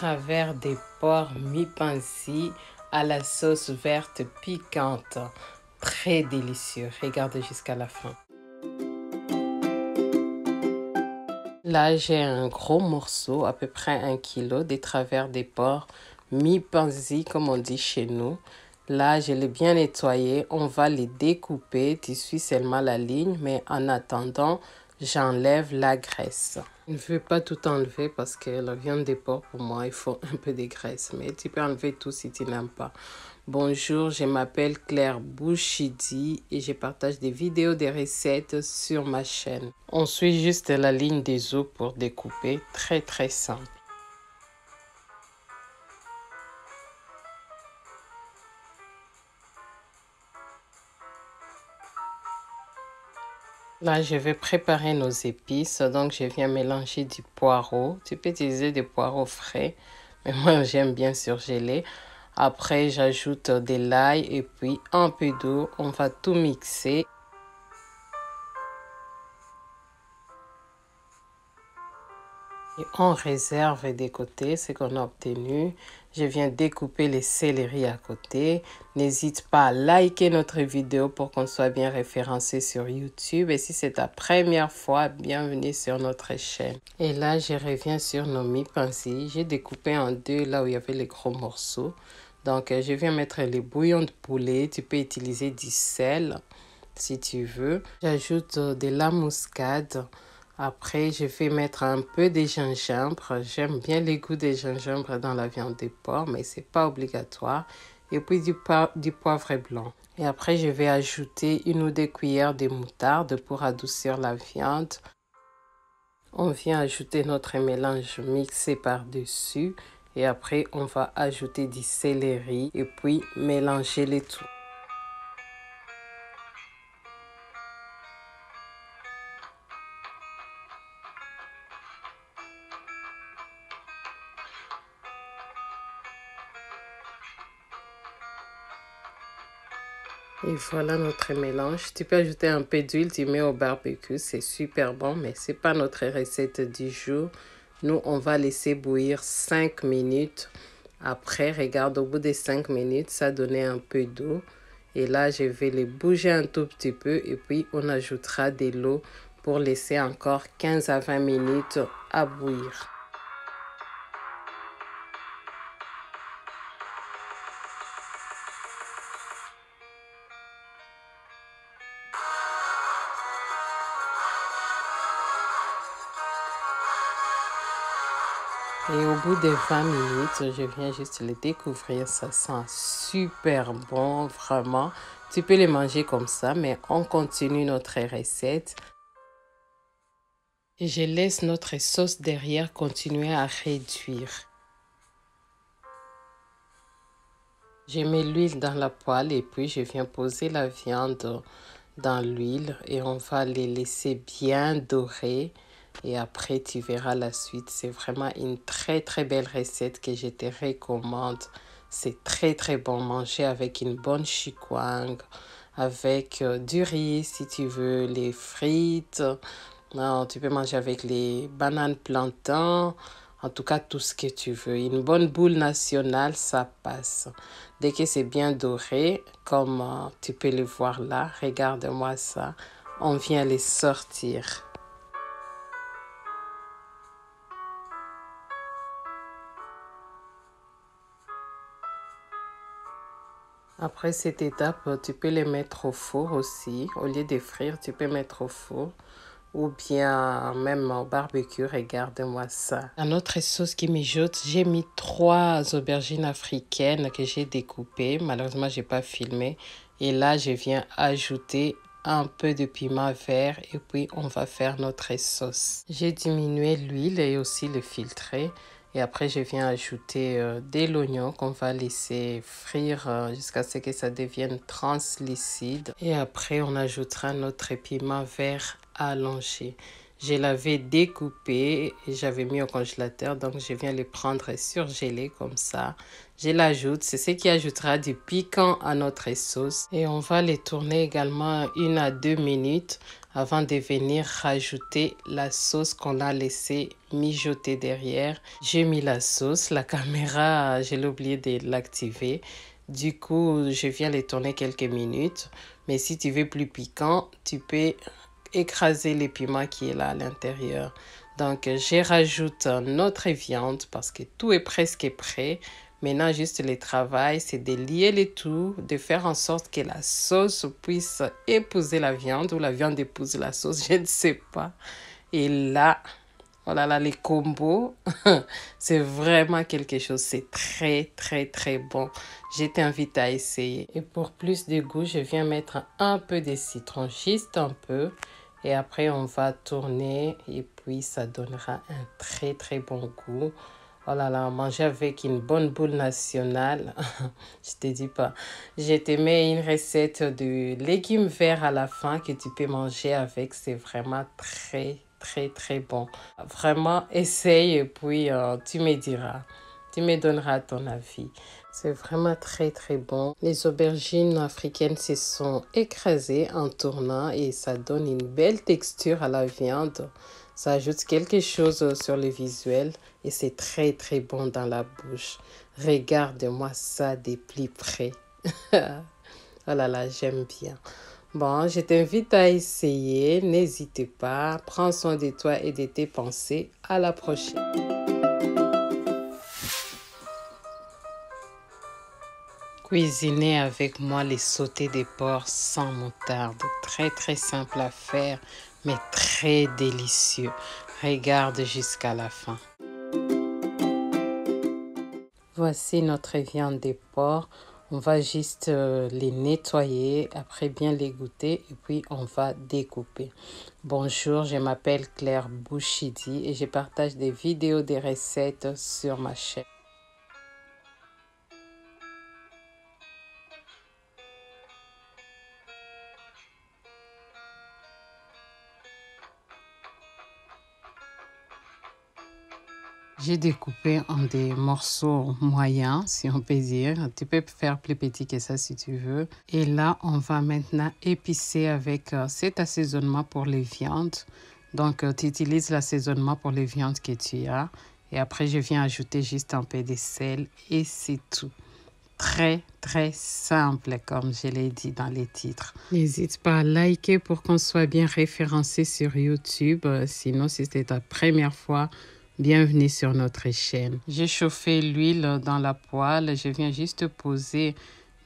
travers des porcs mi-pansis à la sauce verte piquante. Très délicieux. Regardez jusqu'à la fin. Là, j'ai un gros morceau, à peu près 1 kg, des travers des porcs mi-pansis, comme on dit chez nous. Là, je l'ai bien nettoyé. On va les découper. Tu suis seulement la ligne, mais en attendant, j'enlève la graisse. Je ne veux pas tout enlever parce que la viande des porcs, pour moi, il faut un peu de graisse. Mais tu peux enlever tout si tu n'aimes pas. Bonjour, je m'appelle Claire Bouchidi et je partage des vidéos, des recettes sur ma chaîne. On suit juste la ligne des os pour découper. Très simple. Là, je vais préparer nos épices. Donc, je viens mélanger du poireau. Tu peux utiliser des poireaux frais, mais moi, j'aime bien surgelé. Après, j'ajoute de l'ail et puis un peu d'eau. On va tout mixer. Et on réserve des côtés ce qu'on a obtenu. Je viens découper les céleris à côté. N'hésite pas à liker notre vidéo pour qu'on soit bien référencé sur YouTube. Et si c'est ta première fois, bienvenue sur notre chaîne. Et là, je reviens sur nos mi-pansis. J'ai découpé en deux là où il y avait les gros morceaux. Donc, je viens mettre les bouillons de poulet. Tu peux utiliser du sel si tu veux. J'ajoute de la muscade. Après, je vais mettre un peu de gingembre. J'aime bien les goûts de gingembre dans la viande de porc, mais ce n'est pas obligatoire. Et puis du poivre blanc. Et après, je vais ajouter 1 ou 2 cuillères de moutarde pour adoucir la viande. On vient ajouter notre mélange mixé par-dessus. Et après, on va ajouter du céleri et puis mélanger les tout. Et voilà notre mélange. Tu peux ajouter un peu d'huile, tu mets au barbecue, c'est super bon, mais ce n'est pas notre recette du jour. Nous, on va laisser bouillir 5 minutes. Après, regarde, au bout des 5 minutes, ça donnait un peu d'eau. Et là, je vais les bouger un tout petit peu et puis on ajoutera de l'eau pour laisser encore 15 à 20 minutes à bouillir. Et au bout de 20 minutes, je viens juste les découvrir. Ça sent super bon, vraiment. Tu peux les manger comme ça, mais on continue notre recette. Et je laisse notre sauce derrière continuer à réduire. Je mets l'huile dans la poêle et puis je viens poser la viande dans l'huile et on va les laisser bien dorer. Et après, tu verras la suite. C'est vraiment une très belle recette que je te recommande. C'est très bon. Manger avec une bonne chikwang, avec du riz si tu veux, les frites. Non, tu peux manger avec les bananes plantains. En tout cas, tout ce que tu veux. Une bonne boule nationale, ça passe. Dès que c'est bien doré, comme tu peux le voir là, regarde-moi ça. On vient les sortir. Après cette étape, tu peux les mettre au four aussi. Au lieu de frire, tu peux mettre au four ou bien même au barbecue. Regarde-moi ça. Dans notre sauce qui mijote, j'ai mis 3 aubergines africaines que j'ai découpées. Malheureusement, je n'ai pas filmé. Et là, je viens ajouter un peu de piment vert et puis on va faire notre sauce. J'ai diminué l'huile et aussi le filtré. Et après, je viens ajouter de l'oignon qu'on va laisser frire jusqu'à ce que ça devienne translucide. Et après, on ajoutera notre piment vert allongé. Je l'avais découpé et j'avais mis au congélateur. Donc, je viens le prendre surgelé comme ça. Je l'ajoute. C'est ce qui ajoutera du piquant à notre sauce. Et on va les tourner également 1 à 2 minutes avant de venir rajouter la sauce qu'on a laissé mijoter derrière. J'ai mis la sauce, la caméra, j'ai oublié de l'activer. Du coup, je viens les tourner quelques minutes. Mais si tu veux plus piquant, tu peux écraser les piments qui est là à l'intérieur. Donc, je rajoute notre viande parce que tout est presque prêt. Maintenant, juste le travail, c'est de lier le tout, de faire en sorte que la sauce puisse épouser la viande ou la viande épouse la sauce, je ne sais pas. Et là, oh là là, les combos, c'est vraiment quelque chose. C'est très, très, très bon. Je t'invite à essayer. Et pour plus de goût, je viens mettre un peu de citron, juste un peu. Et après, on va tourner et puis ça donnera un très, très bon goût. Oh là là, manger avec une bonne boule nationale, je te dis pas. Je te mets une recette de légumes verts à la fin que tu peux manger avec. C'est vraiment très, très, très bon. Vraiment, essaye et puis tu me diras. Tu me donneras ton avis. C'est vraiment très, très bon. Les aubergines africaines se sont écrasées en tournant et ça donne une belle texture à la viande. Ça ajoute quelque chose sur le visuel et c'est très très bon dans la bouche. Regarde-moi ça de plus près. Oh là là, j'aime bien. Bon, je t'invite à essayer. N'hésite pas. Prends soin de toi et de tes pensées. À la prochaine. Cuisiner avec moi les sautés des porcs sans moutarde. Très très simple à faire, mais très délicieux. Regarde jusqu'à la fin. Voici notre viande des porcs. On va juste les nettoyer, après bien les goûter et puis on va découper. Bonjour, je m'appelle Claire Bouchidi et je partage des vidéos des recettes sur ma chaîne. J'ai découpé en des morceaux moyens, si on peut dire. Tu peux faire plus petit que ça si tu veux. Et là, on va maintenant épicer avec cet assaisonnement pour les viandes. Donc, tu utilises l'assaisonnement pour les viandes que tu as. Et après, je viens ajouter juste un peu de sel et c'est tout. Très, très simple, comme je l'ai dit dans les titres. N'hésite pas à liker pour qu'on soit bien référencé sur YouTube. Sinon, si c'était ta première fois, bienvenue sur notre chaîne. J'ai chauffé l'huile dans la poêle. Je viens juste poser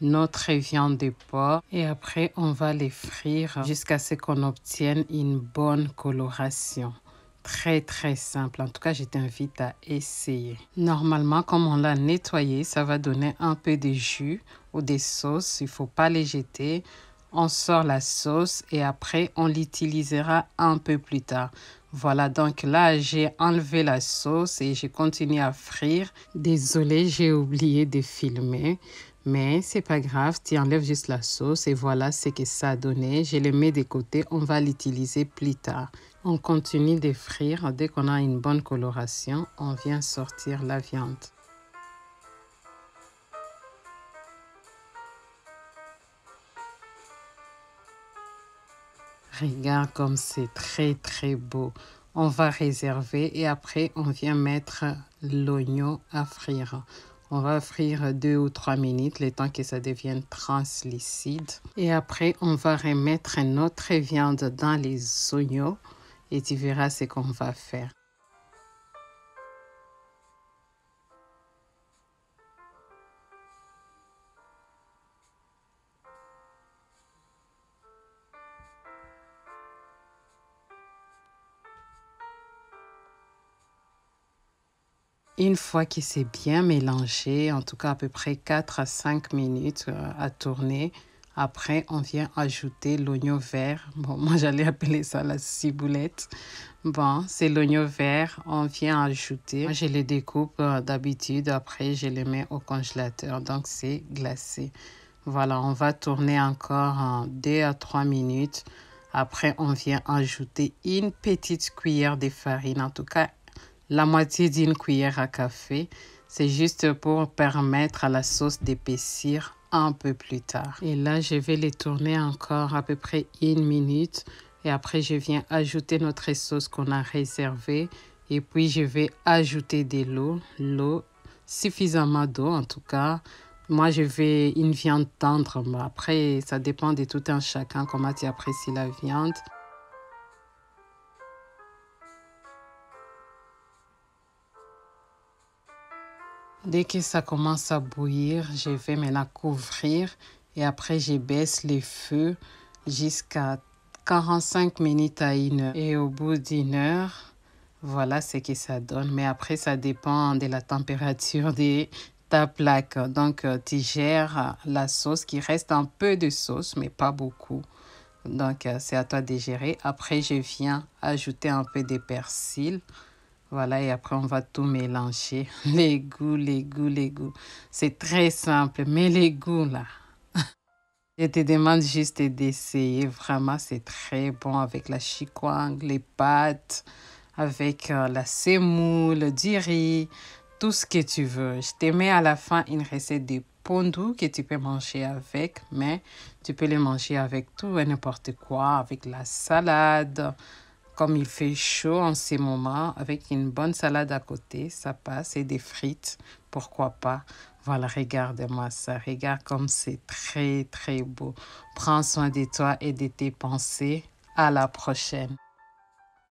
notre viande de porc et après on va les frire jusqu'à ce qu'on obtienne une bonne coloration. Très très simple. En tout cas, je t'invite à essayer. Normalement, comme on l'a nettoyé, ça va donner un peu de jus ou des sauces. Il ne faut pas les jeter. On sort la sauce et après, on l'utilisera un peu plus tard. Voilà, donc là, j'ai enlevé la sauce et j'ai continué à frire. Désolée, j'ai oublié de filmer. Mais c'est pas grave, tu enlèves juste la sauce et voilà ce que ça a donné. Je les mets de côté, on va l'utiliser plus tard. On continue de frire. Dès qu'on a une bonne coloration, on vient sortir la viande. Regarde comme c'est très très beau. On va réserver et après on vient mettre l'oignon à frire. On va frire 2 ou 3 minutes, le temps que ça devienne translucide. Et après, on va remettre notre viande dans les oignons et tu verras ce qu'on va faire. Une fois que c'est bien mélangé, en tout cas à peu près 4 à 5 minutes à tourner, après on vient ajouter l'oignon vert. Bon, moi j'allais appeler ça la ciboulette. Bon, c'est l'oignon vert, on vient ajouter. Moi je les découpe d'habitude, après je les mets au congélateur, donc c'est glacé. Voilà, on va tourner encore 2 à 3 minutes. Après, on vient ajouter une petite cuillère de farine, en tout cas la moitié d'une cuillère à café. C'est juste pour permettre à la sauce d'épaissir un peu plus tard. Et là, je vais les tourner encore à peu près 1 minute. Et après, je viens ajouter notre sauce qu'on a réservée. Et puis, je vais ajouter de l'eau, suffisamment d'eau en tout cas. Moi, je vais une viande tendre. Mais après, ça dépend de tout un chacun, comment tu apprécies la viande. Dès que ça commence à bouillir, je vais maintenant couvrir et après je baisse les feux jusqu'à 45 minutes à 1 heure. Et au bout d'1 heure, voilà ce que ça donne. Mais après, ça dépend de la température de ta plaque. Donc, tu gères la sauce, qui reste un peu de sauce, mais pas beaucoup. Donc, c'est à toi de gérer. Après, je viens ajouter un peu de persil. Voilà, et après, on va tout mélanger. Les goûts. C'est très simple, mais les goûts, là. Je te demande juste d'essayer. Vraiment, c'est très bon avec la chikwang, les pâtes, avec la semoule, du riz, tout ce que tu veux. Je te mets à la fin une recette de pondu que tu peux manger avec, mais tu peux le manger avec tout et n'importe quoi, avec la salade. Comme il fait chaud en ces moments, avec une bonne salade à côté, ça passe, et des frites, pourquoi pas. Voilà, regarde-moi ça, regarde comme c'est très, très beau. Prends soin de toi et de tes pensées. À la prochaine.